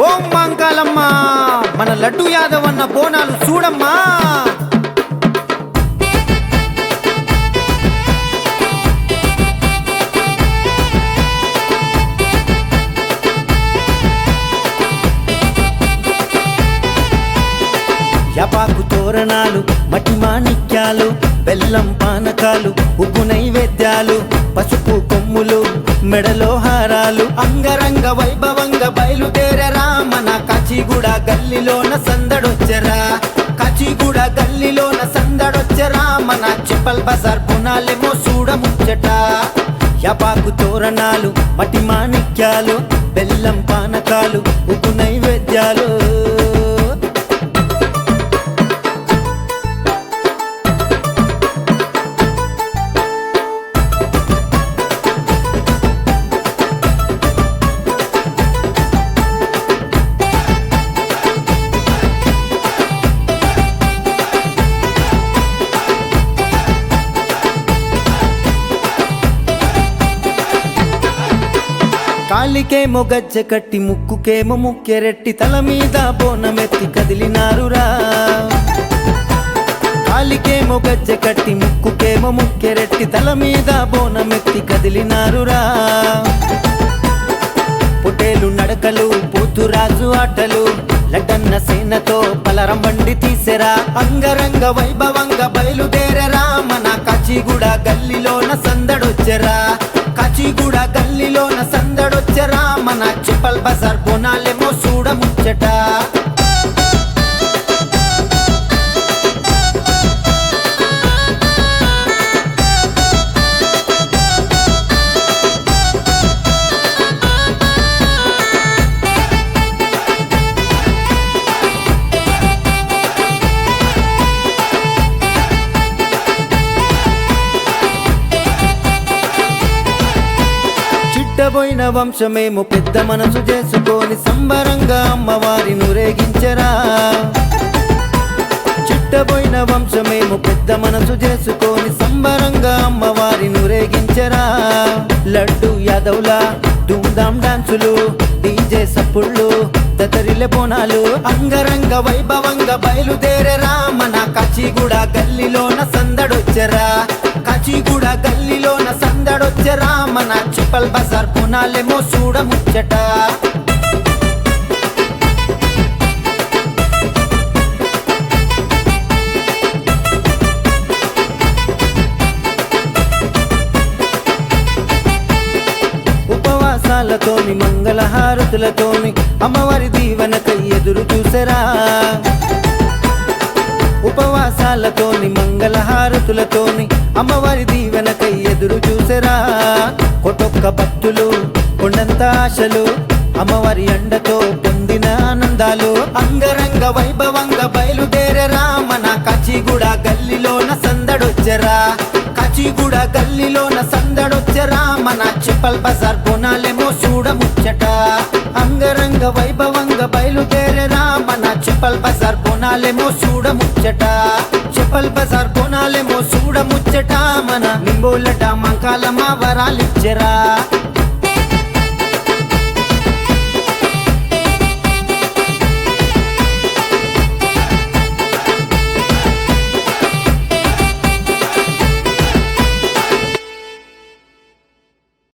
ఓం మంగళమ్మ మన లడ్డు యాదవ్ అన్న బోనాలు చూడమ్మా. యాపాకు తోరణాలు, మట్టి మాణిక్యాలు, బెల్లం పానకాలు, ఉప్పు నైవేద్యాలు, పసుపు కొమ్ములు, మెడలో హారాలు, అంగరంగ వైభవంగా బయలుదేరరా మన కాచిగూడ గల్లీలోన సందడొచ్చరా. కాచిగూడ గల్లీలోన సందడొచ్చరా మన చిప్పల్ బజార్ బోనాలేమో చూడముచ్చట. యాపాకు తోరణాలు, మట్టి మాణిక్యాలు, బెల్లం పానకాలు, ఉప్పు నైవేద్యాలు. కాలికేమో గజ్జ కట్టి, ముక్కుకేమో ముక్కెరెట్టి, తల మీద బోనమెత్తి కదిలినారురా. కాలికేమో గజ్జ కట్టి, ముక్కుకేమో ముక్కెరెట్టి, తల మీద బోనమెత్తి కదిలినారురా. పొటేలు నడకలు, పోతురాజు ఆటలు, లడ్డన్న సేనతో పలరం బండి తీసెరా. అంగరంగ వైభవంగా బయలుదేరరా మన కాచిగూడ గల్లీలోన సందడొచ్చరా. కాచిగూడ గల్లీలోన సందడొచ్చరా మన చిప్పల్ బజార్ బోనాలేమో చూడముచ్చట. చిట్టబోయిన వంశమేమో పెద్ద మనసు చేసుకొని సంబరంగా అమ్మవారిని ఊరేగించరా. చిట్టబోయిన వంశమేమో పెద్ద మనసు చేసుకొని సంబరంగా అమ్మవారిని ఊరేగించరా. లడ్డు యాదవ్లా ధూమ్ధాం డాన్సులు, డీజే సప్పుళ్ళు, దతరిలే బోనాలు, అంగరంగ వైభవంగా బయలుదేరరా మన కాచిగూడ గల్లీలోన సందడొచ్చరా. కాచిగూడ గల్లీలోన సందడొచ్చరా మన చిప్పల్ బజార్ బోనాలేమో చూడముచ్చట. ఉపవాసాలతోని, మంగళహారతులతోని అమ్మవారి దీవెనకై ఎదురు చూసరా. ఉపవాసాలతోని, మంగళహారతులతోని అమ్మవారి దీవెనకై ఎదురు చూసరా. కొటొక్క భక్తులు, కొండంత ఆశలు, అమ్మవారి అండతో పొందిన ఆనందాలు, అంగరంగ వైభవంగా బయలుదేరరా మన కాచిగూడ గల్లీలోన సందడొచ్చరా. కాచిగూడ గల్లీలోన సందడొచ్చరా మన చిప్పల్ బజార్ బోనాలేమో చూడముచ్చట. అంగరంగ వైభవంగా బయలుదేరరా మన చిప్పల్ బజార్ బోనాలేమో చూడముచ్చట. చిప్పల్ బజార్ బోనాలేమో చూడముచ్చట మన నింబోలట మంకాలమ్మ వరాలిచ్చరా.